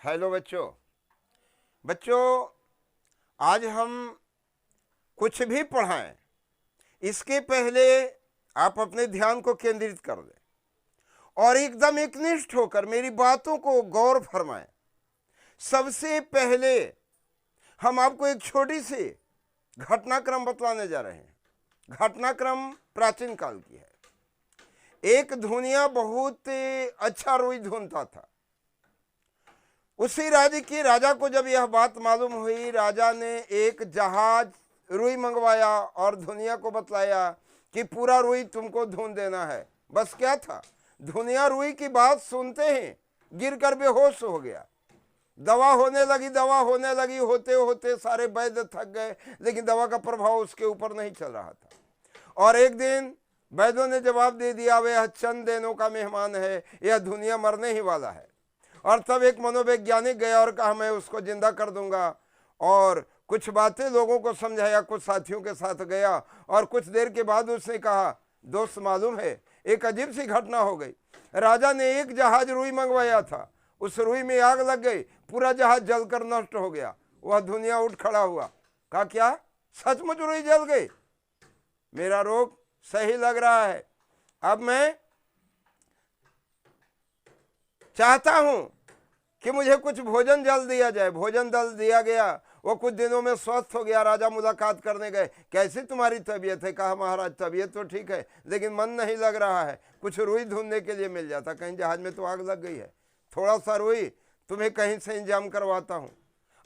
Hello बच्चों। आज हम कुछ भी पढ़ाएं इसके पहले आप अपने ध्यान को केंद्रित कर दें और एकदम एकनिष्ठ होकर मेरी बातों को गौर फरमाएं। सबसे पहले हम आपको एक छोटी सी घटनाक्रम बतलाने जा रहे हैं। घटनाक्रम प्राचीन काल की है। एक धुनिया बहुत अच्छा रुई धुनता था। उसी राज्य की राजा को जब यह बात मालूम हुई, राजा ने एक जहाज रुई मंगवाया और धुनिया को बतलाया कि पूरा रुई तुमको धुन देना है। बस क्या था, धुनिया रुई की बात सुनते ही गिरकर बेहोश हो गया। दवा होने लगी, होते होते सारे वैद्य थक गए, लेकिन दवा का प्रभाव उसके ऊपर नहीं चल रहा था। और एक दिन वैद्यों ने जवाब दे दिया, वह चंद दिनों का मेहमान है, यह धुनिया मरने ही वाला है। और तब एक मनोवैज्ञानिक गया और कहा मैं उसको जिंदा कर दूंगा। और कुछ बातें लोगों को समझाया, कुछ साथियों के साथ गया और कुछ देर के बाद उसने कहा, दोस्त मालूम है एक अजीब सी घटना हो गई। राजा ने एक जहाज रुई मंगवाया था, उस रुई में आग लग गई, पूरा जहाज जलकर नष्ट हो गया। वह धुनिया उठ खड़ा हुआ, कहा क्या सचमुच रुई जल गई? मेरा रोग सही लग रहा है। अब मैं चाहता हूं कि मुझे कुछ भोजन जल दिया जाए। भोजन जल दिया गया, वो कुछ दिनों में स्वस्थ हो गया। राजा मुलाकात करने गए, कैसी तुम्हारी तबीयत है? कहा महाराज तबीयत तो ठीक है, लेकिन मन नहीं लग रहा है। कुछ रुई ढूंढने के लिए मिल जाता, कहीं जहाज में तो आग लग गई है, थोड़ा सा रुई तुम्हें कहीं से इंतजाम करवाता हूँ।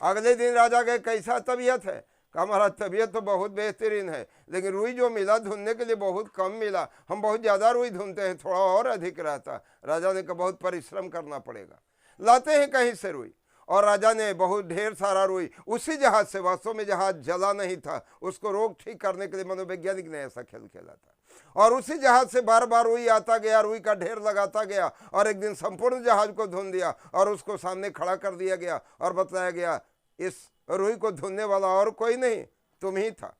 अगले दिन राजा गए, कैसा तबीयत है? कहा महाराज तबीयत तो बहुत बेहतरीन है, लेकिन रुई जो मिला ढूंढने के लिए बहुत कम मिला, हम बहुत ज्यादा रुई ढूंढते हैं, थोड़ा और अधिक रहता। राजा ने कहा बहुत परिश्रम करना पड़ेगा। लाते हैं कहीं से रुई, और राजा ने बहुत ढेर सारा रुई उसी जहाज से, वास्तव में जहाज जला नहीं था, उसको रोग ठीक करने के लिए मनोवैज्ञानिक ने ऐसा खेल खेला था। और उसी जहाज से बार बार रुई आता गया, रुई का ढेर लगाता गया, और एक दिन संपूर्ण जहाज को धुन दिया और उसको सामने खड़ा कर दिया गया और बताया गया इस रुई को धुनने वाला और कोई नहीं, तुम ही था।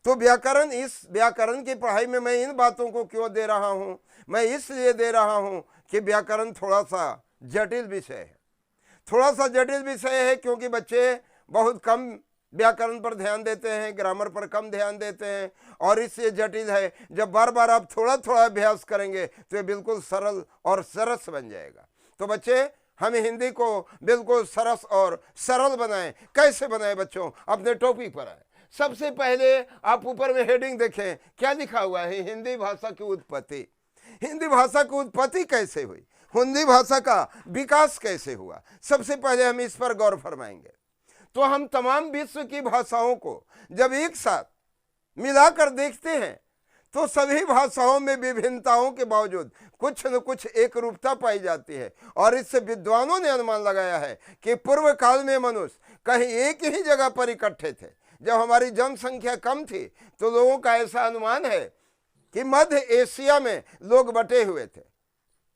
तो व्याकरण, इस व्याकरण की पढ़ाई में मैं इन बातों को क्यों दे रहा हूं? मैं इसलिए दे रहा हूं कि व्याकरण थोड़ा सा जटिल विषय है। थोड़ा सा जटिल विषय है क्योंकि बच्चे बहुत कम व्याकरण पर ध्यान देते हैं, ग्रामर पर कम ध्यान देते हैं, और इससे जटिल है। जब बार बार आप थोड़ा थोड़ा अभ्यास करेंगे तो ये बिल्कुल सरल और सरस बन जाएगा। तो बच्चे, हम हिंदी को बिल्कुल सरस और सरल बनाएं। कैसे बनाएं बच्चों? अपने टॉपिक पर आए। सबसे पहले आप ऊपर में हेडिंग देखें, क्या लिखा हुआ है? हिंदी भाषा की उत्पत्ति। हिंदी भाषा की उत्पत्ति कैसे हुई, हिंदी भाषा का विकास कैसे हुआ, सबसे पहले हम इस पर गौर फरमाएंगे। तो हम तमाम विश्व की भाषाओं को जब एक साथ मिलाकर देखते हैं तो सभी भाषाओं में विभिन्नताओं के बावजूद कुछ न कुछ एक रूपता पाई जाती है। और इससे विद्वानों ने अनुमान लगाया है कि पूर्व काल में मनुष्य कहीं एक ही जगह पर इकट्ठे थे। जब हमारी जनसंख्या कम थी तो लोगों का ऐसा अनुमान है कि मध्य एशिया में लोग बटे हुए थे,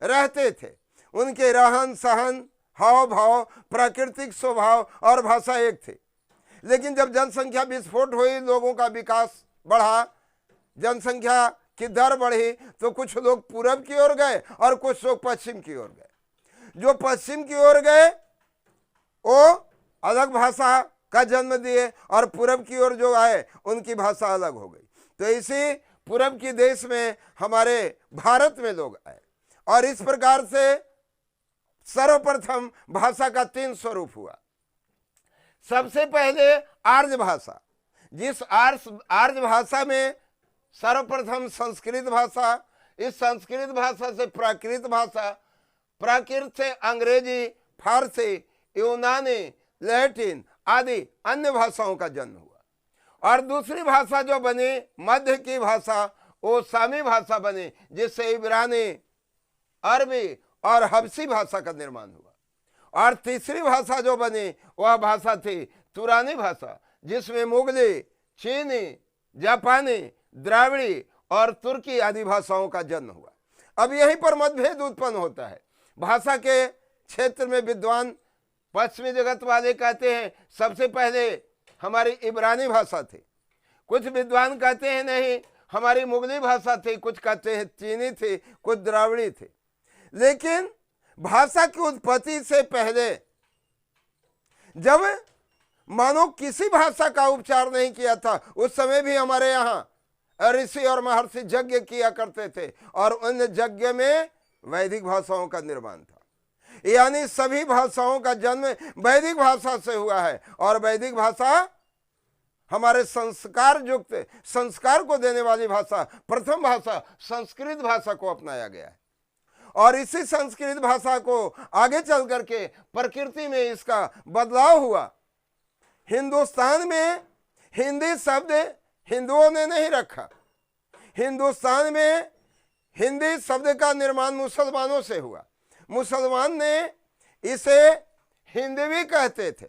रहते थे। उनके रहन सहन, हाव भाव, प्राकृतिक स्वभाव और भाषा एक थी। लेकिन जब जनसंख्या विस्फोट हुई, लोगों का विकास बढ़ा, जनसंख्या की दर बढ़ी, तो कुछ लोग पूरब की ओर गए और कुछ लोग पश्चिम की ओर गए। जो पश्चिम की ओर गए वो अलग भाषा का जन्म दिए, और पूरब की ओर जो आए उनकी भाषा अलग हो गई। तो इसी पूरब के देश में हमारे भारत में लोग आए, और इस प्रकार से सर्वप्रथम भाषा का 3 स्वरूप हुआ। सबसे पहले आर्य भाषा, जिस आर्य भाषा में सर्वप्रथम संस्कृत भाषा, इस संस्कृत भाषा से प्राकृत भाषा, प्राकृत से अंग्रेजी, फारसी, यूनानी, लैटिन आदि अन्य भाषाओं का जन्म हुआ। और दूसरी भाषा जो बनी, मध्य की भाषा, वो सामी भाषा बनी, जिससे इब्रानी, अरबी और हबसी भाषा का निर्माण हुआ। और तीसरी भाषा जो बनी वह भाषा थी तुरानी भाषा, जिसमें मुगली, चीनी, जापानी, द्राविड़ी और तुर्की आदि भाषाओं का जन्म हुआ। अब यहीं पर मतभेद उत्पन्न होता है। भाषा के क्षेत्र में विद्वान पश्चिमी जगत वाले कहते हैं सबसे पहले हमारी इब्रानी भाषा थी, कुछ विद्वान कहते हैं नहीं हमारी मुगली भाषा थी, कुछ कहते हैं चीनी थी, कुछ द्राविड़ी थी। लेकिन भाषा की उत्पत्ति से पहले जब मानो किसी भाषा का उपचार नहीं किया था, उस समय भी हमारे यहाँ ऋषि और महर्षि यज्ञ किया करते थे और उन यज्ञ में वैदिक भाषाओं का निर्माण था। यानी सभी भाषाओं का जन्म वैदिक भाषा से हुआ है और वैदिक भाषा हमारे संस्कार युक्त, संस्कार को देने वाली भाषा, प्रथम भाषा संस्कृत भाषा को अपनाया गया है और इसी संस्कृत भाषा को आगे चल करके प्रकृति में इसका बदलाव हुआ। हिंदुस्तान में हिंदी शब्द हिंदुओं ने नहीं रखा, हिंदुस्तान में हिंदी शब्द का निर्माण मुसलमानों से हुआ। मुसलमान ने इसे हिंदवी कहते थे।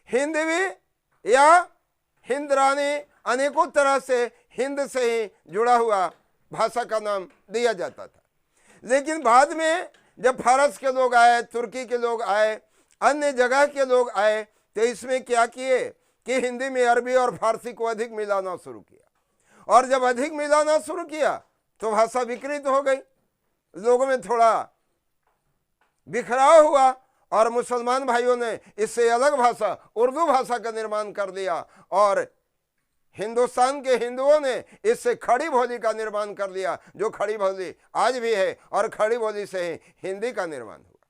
हिंदवी या हिंदरानी अनेकों तरह से हिंद से ही जुड़ा हुआ भाषा का नाम दिया जाता था। लेकिन बाद में जब फारस के लोग आए, तुर्की के लोग आए, अन्य जगह के लोग आए, तो इसमें क्या किए कि हिंदी में अरबी और फारसी को अधिक मिलाना शुरू किया और जब अधिक मिलाना शुरू किया तो भाषा विकृत हो गई, लोगों में थोड़ा बिखराव हुआ और मुसलमान भाइयों ने इससे अलग भाषा उर्दू भाषा का निर्माण कर दिया और हिंदुस्तान के हिंदुओं ने इससे खड़ी बोली का निर्माण कर लिया, जो खड़ी बोली आज भी है और खड़ी बोली से ही हिंदी का निर्माण हुआ,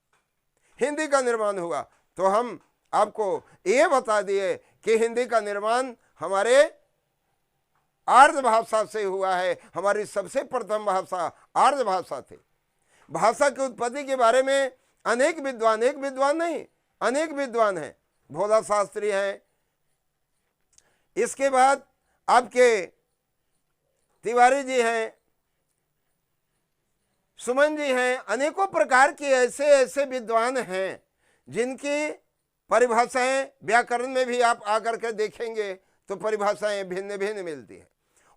हिंदी का निर्माण हुआ। तो हम आपको ये बता दिए कि हिंदी का निर्माण हमारे आर्य भाषा से हुआ है। हमारी सबसे प्रथम भाषा आर्य भाषा थी। भाषा की उत्पत्ति के बारे में अनेक विद्वान, एक विद्वान नहीं अनेक विद्वान हैं। भोला शास्त्री हैं, इसके बाद आपके तिवारी जी हैं, सुमन जी हैं, अनेकों प्रकार के ऐसे ऐसे विद्वान हैं जिनकी परिभाषाएं व्याकरण में भी आप आकर के देखेंगे तो परिभाषाएं भिन्न भिन्न मिलती है।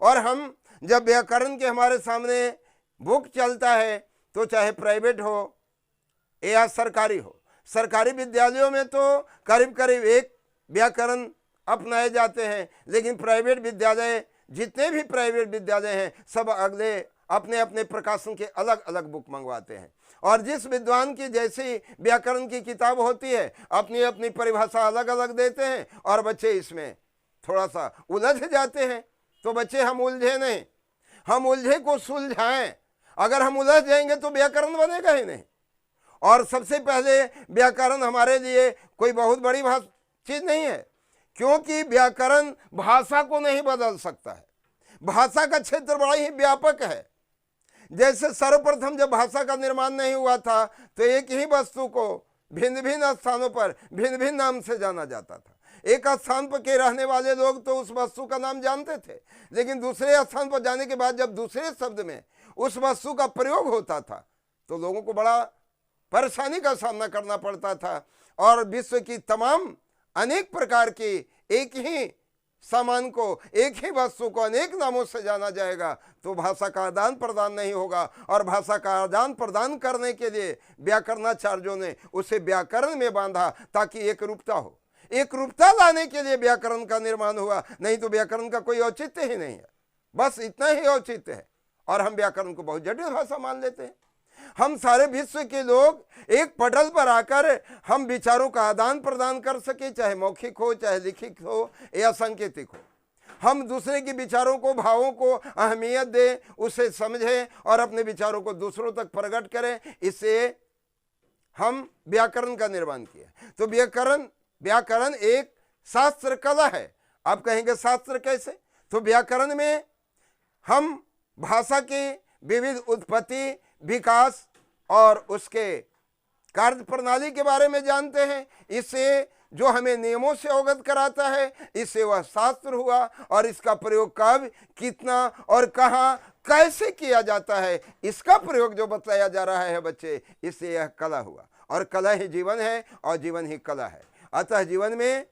और हम जब व्याकरण के हमारे सामने बुक चलता है तो चाहे प्राइवेट हो या सरकारी हो, सरकारी विद्यालयों में तो करीब करीब एक व्याकरण अपनाए जाते हैं, लेकिन प्राइवेट विद्यालय, जितने भी प्राइवेट विद्यालय हैं, सब अगले अपने अपने प्रकाशन के अलग अलग बुक मंगवाते हैं और जिस विद्वान की जैसी व्याकरण की किताब होती है अपनी अपनी परिभाषा अलग अलग देते हैं और बच्चे इसमें थोड़ा सा उलझ जाते हैं। तो बच्चे हम उलझे नहीं, हम उलझे को सुलझाएं। अगर हम उलझ जाएंगे तो व्याकरण बनेगा ही नहीं। और सबसे पहले व्याकरण हमारे लिए कोई बहुत बड़ी चीज नहीं है, क्योंकि व्याकरण भाषा को नहीं बदल सकता है। भाषा का क्षेत्र बड़ा ही व्यापक है। जैसे सर्वप्रथम जब भाषा का निर्माण नहीं हुआ था तो एक ही वस्तु को भिन्न भिन्न स्थानों पर भिन्न भिन्न नाम से जाना जाता था। एक स्थान पर के रहने वाले लोग तो उस वस्तु का नाम जानते थे, लेकिन दूसरे स्थान पर जाने के बाद जब दूसरे शब्द में उस वस्तु का प्रयोग होता था तो लोगों को बड़ा परेशानी का सामना करना पड़ता था। और विश्व की तमाम अनेक प्रकार की एक ही सामान को, एक ही वस्तु को अनेक नामों से जाना जाएगा तो भाषा का आदान प्रदान नहीं होगा। और भाषा का आदान प्रदान करने के लिए व्याकरणाचार्यों ने उसे व्याकरण में बांधा ताकि एक रूपता हो। एक रूपता लाने के लिए व्याकरण का निर्माण हुआ, नहीं तो व्याकरण का कोई औचित्य ही नहीं है। बस इतना ही औचित्य है और हम व्याकरण को बहुत जटिल भाषा मान लेते हैं। हम सारे विश्व के लोग एक पटल पर आकर हम विचारों का आदान प्रदान कर सके, चाहे मौखिक हो, चाहे लिखित हो या सांकेतिक हो। हम दूसरे के विचारों को, भावों को अहमियत दें, उसे समझें और अपने विचारों को दूसरों तक प्रकट करें। इससे हम व्याकरण का निर्माण किया। तो व्याकरण एक शास्त्र कला है। आप कहेंगे शास्त्र कैसे? तो व्याकरण में हम भाषा की विविध उत्पत्ति, विकास और उसके कार्य प्रणाली के बारे में जानते हैं। इससे जो हमें नियमों से अवगत कराता है, इससे वह शास्त्र हुआ। और इसका प्रयोग कब, कितना और कहाँ, कैसे किया जाता है, इसका प्रयोग जो बताया जा रहा है बच्चे, इससे यह कला हुआ। और कला ही जीवन है और जीवन ही कला है। अतः जीवन में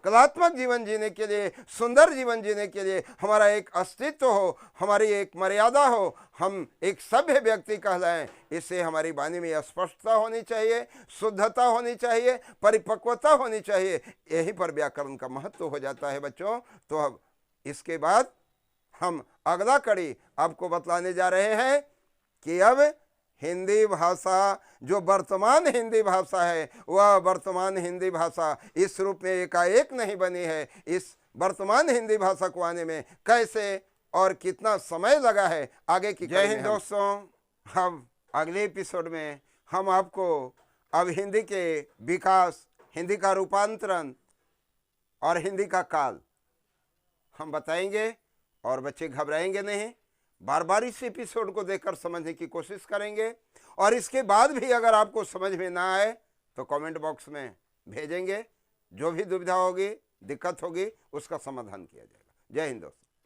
कलात्मक जीवन जीने के लिए, सुंदर जीवन जीने के लिए हमारा एक अस्तित्व हो, हमारी एक मर्यादा हो, हम एक सभ्य व्यक्ति कहलाएं। इससे हमारी वाणी में स्पष्टता होनी चाहिए, शुद्धता होनी चाहिए, परिपक्वता होनी चाहिए। यहीं पर व्याकरण का महत्व हो जाता है बच्चों। तो अब इसके बाद हम अगला कड़ी आपको बतलाने जा रहे हैं कि अब हिंदी भाषा जो वर्तमान हिंदी भाषा है, वह वर्तमान हिंदी भाषा इस रूप में एकाएक नहीं बनी है। इस वर्तमान हिंदी भाषा को आने में कैसे और कितना समय लगा है, आगे की। जय हिंद दोस्तों, हम अगले एपिसोड में हम आपको अब हिंदी के विकास, हिंदी का रूपांतरण और हिंदी का काल हम बताएंगे, और बच्चे घबराएंगे नहीं, बार बार इस एपिसोड को देखकर समझने की कोशिश करेंगे। और इसके बाद भी अगर आपको समझ में ना आए तो कमेंट बॉक्स में भेजेंगे, जो भी दुविधा होगी, दिक्कत होगी, उसका समाधान किया जाएगा। जय हिंद दोस्तों।